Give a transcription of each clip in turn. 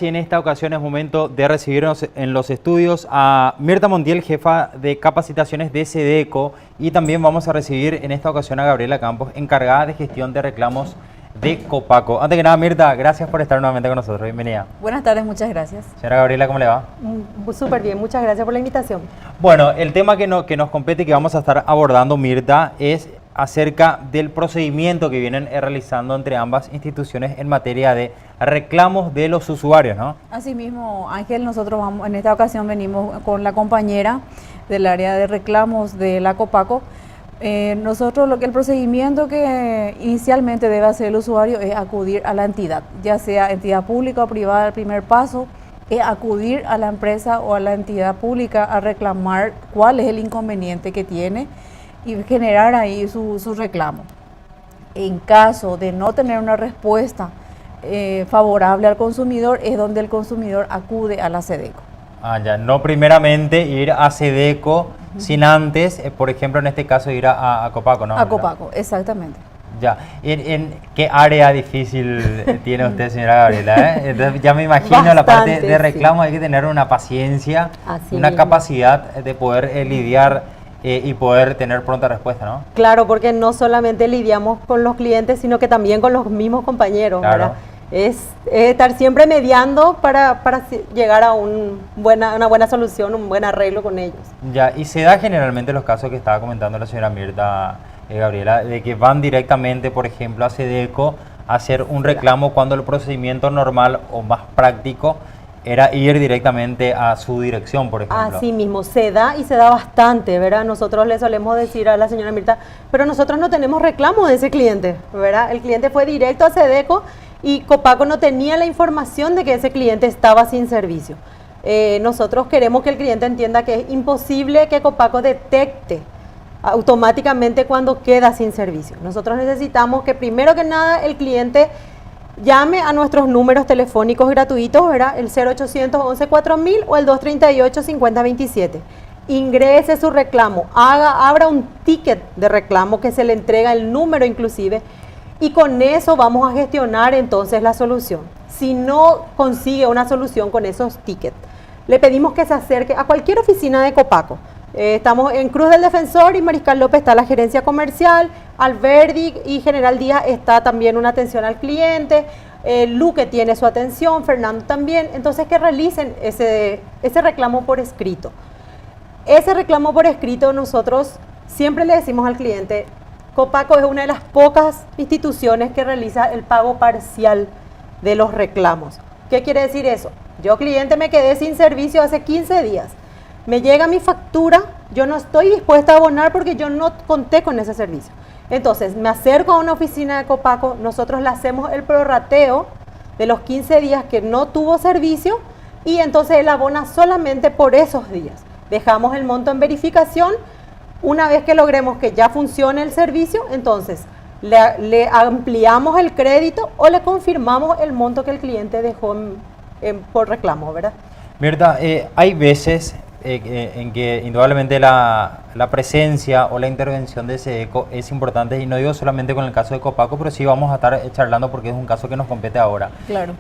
Y en esta ocasión es momento de recibirnos en los estudios a Mirta Montiel, jefa de capacitaciones de SEDECO, y también vamos a recibir en esta ocasión a Gabriela Campos, encargada de gestión de reclamos de Copaco. Antes que nada, Mirta, gracias por estar nuevamente con nosotros. Bienvenida. Buenas tardes, muchas gracias. Señora Gabriela, ¿cómo le va? Súper bien, muchas gracias por la invitación. Bueno, el tema que nos compete y que vamos a estar abordando, Mirta, es acerca del procedimiento que vienen realizando entre ambas instituciones en materia de reclamos de los usuarios, ¿no? Asimismo, Ángel, nosotros en esta ocasión venimos con la compañera del área de reclamos de la Copaco. Nosotros el procedimiento que inicialmente debe hacer el usuario es acudir a la entidad, ya sea entidad pública o privada. El primer paso es acudir a la empresa o a la entidad pública a reclamar cuál es el inconveniente que tiene y generar ahí su reclamo. En caso de no tener una respuesta favorable al consumidor, es donde el consumidor acude a la SEDECO. Ya, no primeramente ir a SEDECO sin antes, por ejemplo, en este caso ir a Copaco, ¿no? A Copaco, exactamente. Ya, ¿en qué área difícil tiene usted, señora Gabriela? Entonces, ya me imagino Bastante, la parte de reclamo, sí. Hay que tener una paciencia, Así una mismo. Capacidad de poder lidiar y poder tener pronta respuesta, ¿no? Claro, porque no solamente lidiamos con los clientes, sino que también con los mismos compañeros, Claro. ¿verdad? Es estar siempre mediando para llegar a una buena solución, un buen arreglo con ellos. Ya, y se da generalmente los casos que estaba comentando la señora Mirta, Gabriela, de que van directamente, por ejemplo, a SEDECO a hacer un reclamo cuando el procedimiento normal o más práctico era ir directamente a su dirección, por ejemplo. Así mismo, se da y se da bastante, ¿verdad? Nosotros le solemos decir a la señora Mirta, pero nosotros no tenemos reclamo de ese cliente, ¿verdad? El cliente fue directo a SEDECO y Copaco no tenía la información de que ese cliente estaba sin servicio. Nosotros queremos que el cliente entienda que es imposible que Copaco detecte automáticamente cuando queda sin servicio. Nosotros necesitamos que primero que nada el cliente llame a nuestros números telefónicos gratuitos, ¿verdad? El 0800 11 4000 o el 238 5027. Ingrese su reclamo, abra un ticket de reclamo que se le entrega el número inclusive, y con eso vamos a gestionar entonces la solución. Si no consigue una solución con esos tickets, le pedimos que se acerque a cualquier oficina de Copaco. Estamos en Cruz del Defensor y Mariscal López está la gerencia comercial, Alberdi y General Díaz está también una atención al cliente, Luque tiene su atención, Fernando también, entonces que realicen ese reclamo por escrito. Ese reclamo por escrito nosotros siempre le decimos al cliente, Copaco es una de las pocas instituciones que realiza el pago parcial de los reclamos. ¿Qué quiere decir eso? Yo cliente me quedé sin servicio hace 15 días. Me llega mi factura, yo no estoy dispuesta a abonar porque yo no conté con ese servicio. Entonces, me acerco a una oficina de Copaco, nosotros le hacemos el prorrateo de los 15 días que no tuvo servicio y entonces él abona solamente por esos días. Dejamos el monto en verificación. Una vez que logremos que ya funcione el servicio, entonces le ampliamos el crédito o le confirmamos el monto que el cliente dejó por reclamo, ¿verdad? Mirta, hay veces en que indudablemente la presencia o la intervención de SEDECO es importante, y no digo solamente con el caso de Copaco, pero sí vamos a estar charlando porque es un caso que nos compete ahora. Claro.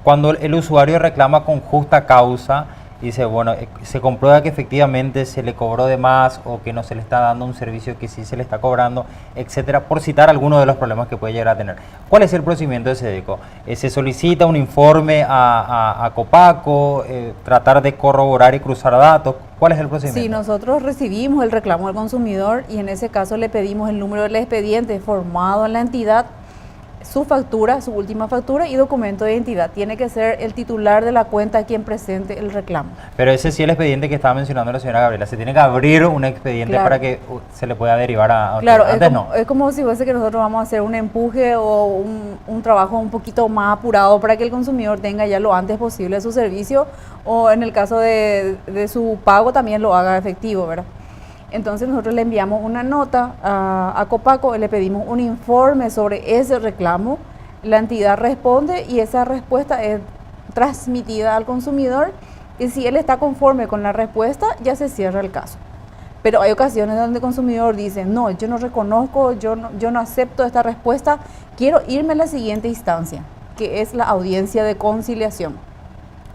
Cuando el usuario reclama con justa causa, dice, bueno, se comprueba que efectivamente se le cobró de más o que no se le está dando un servicio que sí se le está cobrando, etcétera, por citar algunos de los problemas que puede llegar a tener. ¿Cuál es el procedimiento de SEDECO? ¿Se solicita un informe a Copaco, tratar de corroborar y cruzar datos? ¿Cuál es el procedimiento? Sí, nosotros recibimos el reclamo del consumidor y en ese caso le pedimos el número del expediente formado en la entidad, su factura, su última factura y documento de identidad. Tiene que ser el titular de la cuenta quien presente el reclamo. Pero ese sí, el expediente que estaba mencionando la señora Gabriela, se tiene que abrir un expediente, claro, para que se le pueda derivar a claro, antes no. Es como si fuese que nosotros vamos a hacer un empuje o un trabajo un poquito más apurado para que el consumidor tenga ya lo antes posible su servicio, o en el caso de su pago también lo haga efectivo, ¿verdad? Entonces nosotros le enviamos una nota a Copaco, le pedimos un informe sobre ese reclamo, la entidad responde y esa respuesta es transmitida al consumidor, y si él está conforme con la respuesta ya se cierra el caso. Pero hay ocasiones donde el consumidor dice, no, yo no reconozco, yo no acepto esta respuesta, quiero irme a la siguiente instancia, que es la audiencia de conciliación.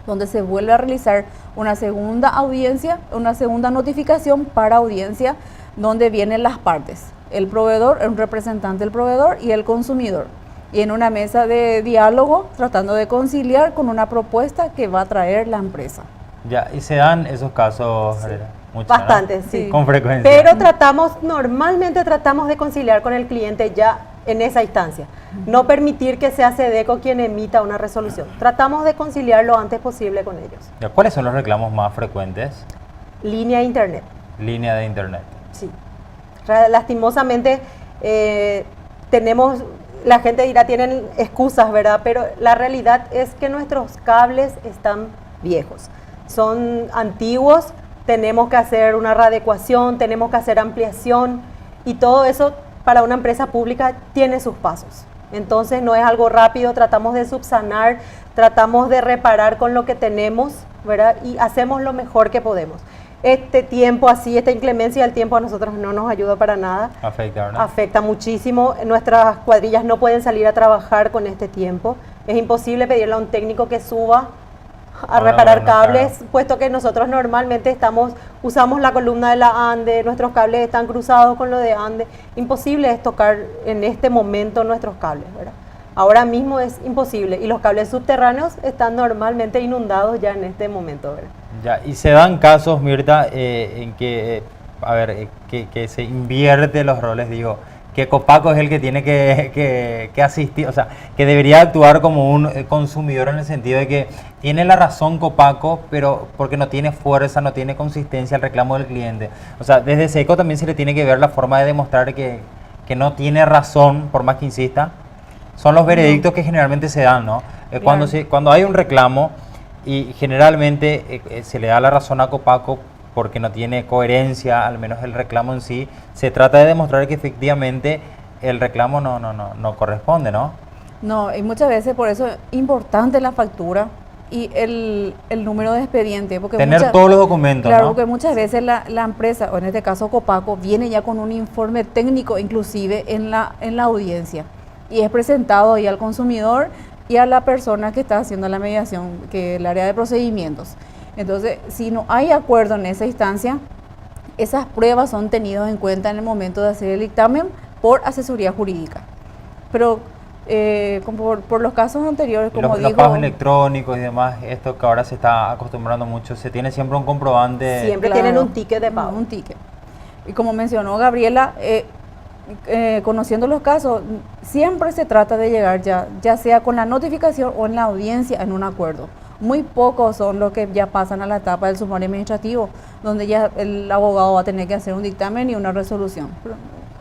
donde se vuelve a realizar una segunda audiencia, una segunda notificación para audiencia, donde vienen las partes, el proveedor, un representante del proveedor y el consumidor. Y en una mesa de diálogo, tratando de conciliar con una propuesta que va a traer la empresa. Ya, y se dan esos casos, Herrera, mucho, Bastante, ¿no? sí. Con frecuencia. Pero normalmente tratamos de conciliar con el cliente ya en esa instancia. No permitir que sea SEDECO quien emita una resolución. Tratamos de conciliar lo antes posible con ellos. Ya, ¿cuáles son los reclamos más frecuentes? Línea de internet. Línea de internet. Sí. Lastimosamente la gente dirá tienen excusas, ¿verdad? Pero la realidad es que nuestros cables están viejos. Son antiguos, tenemos que hacer una readecuación, tenemos que hacer ampliación y todo eso para una empresa pública tiene sus pasos. Entonces no es algo rápido, tratamos de subsanar, tratamos de reparar con lo que tenemos, ¿verdad? Y hacemos lo mejor que podemos. Este tiempo así, esta inclemencia del tiempo a nosotros no nos ayuda para nada. Afecta, ¿verdad? Afecta muchísimo. Nuestras cuadrillas no pueden salir a trabajar con este tiempo. Es imposible pedirle a un técnico que suba a reparar cables, puesto que nosotros normalmente usamos la columna de la ANDE, nuestros cables están cruzados con lo de ANDE. Imposible es tocar en este momento nuestros cables, ¿verdad? Ahora mismo es imposible y los cables subterráneos están normalmente inundados ya en este momento, ¿verdad? Ya, y se dan casos, Mirta, en que, que se invierte los roles, digo, que Copaco es el que tiene que asistir, o sea, que debería actuar como un consumidor en el sentido de que tiene la razón Copaco, pero porque no tiene fuerza, no tiene consistencia el reclamo del cliente. O sea, desde SEDECO también se le tiene que ver la forma de demostrar que no tiene razón, por más que insista. Son los veredictos que generalmente se dan, ¿no? Claro. Cuando hay un reclamo y generalmente se le da la razón a Copaco porque no tiene coherencia, al menos el reclamo en sí, se trata de demostrar que efectivamente el reclamo no corresponde, ¿no? No, y muchas veces por eso es importante la factura y el número de expediente. Porque tener todos los documentos, claro, ¿no? porque muchas veces la empresa, o en este caso Copaco, viene ya con un informe técnico inclusive en la audiencia y es presentado ahí al consumidor y a la persona que está haciendo la mediación, que es el área de procedimientos. Entonces, si no hay acuerdo en esa instancia, esas pruebas son tenidas en cuenta en el momento de hacer el dictamen por asesoría jurídica. Pero por los casos anteriores, como los pagos electrónicos y demás, esto que ahora se está acostumbrando mucho, se tiene siempre un comprobante. Siempre claro, tienen un ticket de pago. Un ticket. Y como mencionó Gabriela, conociendo los casos, siempre se trata de llegar ya sea con la notificación o en la audiencia en un acuerdo. Muy pocos son los que ya pasan a la etapa del sumario administrativo, donde ya el abogado va a tener que hacer un dictamen y una resolución.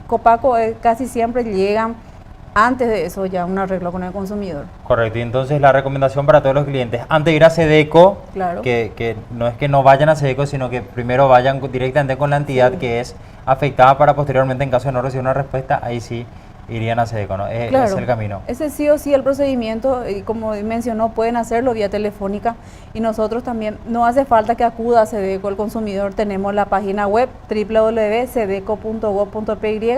Copaco casi siempre llegan antes de eso ya un arreglo con el consumidor. Correcto, y entonces la recomendación para todos los clientes, antes de ir a SEDECO, claro, que no es que no vayan a SEDECO, sino que primero vayan directamente con la entidad que es afectada para posteriormente, en caso de no recibir una respuesta, ahí sí irían a SEDECO, ¿no? Claro, es el camino. Ese sí o sí el procedimiento, y como mencionó, pueden hacerlo vía telefónica y nosotros también, no hace falta que acuda a SEDECO el consumidor, tenemos la página web www.sedeco.gov.py,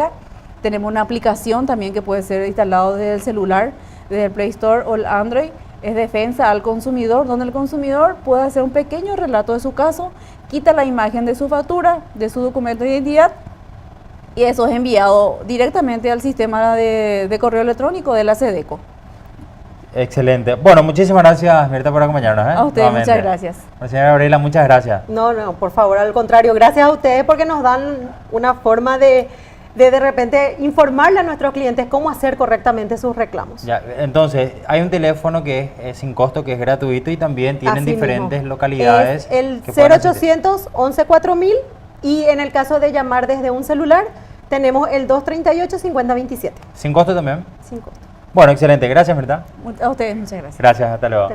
tenemos una aplicación también que puede ser instalado desde el celular, desde el Play Store o el Android, es Defensa al Consumidor, donde el consumidor puede hacer un pequeño relato de su caso, quita la imagen de su factura, de su documento de identidad, y eso es enviado directamente al sistema de correo electrónico de la SEDECO. Excelente. Bueno, muchísimas gracias, Mirta, por acompañarnos. A ustedes, muchas gracias. Señora Gabriela, muchas gracias. No, por favor, al contrario, gracias a ustedes porque nos dan una forma de repente informarle a nuestros clientes cómo hacer correctamente sus reclamos. Ya, entonces, hay un teléfono que es sin costo, que es gratuito y también tienen Así diferentes mismo. localidades. Es el 0800 11 4000 y en el caso de llamar desde un celular, tenemos el 238 5027. ¿Sin costo también? Sin costo. Bueno, excelente. Gracias, Mirta. A ustedes, muchas gracias. Gracias, hasta luego.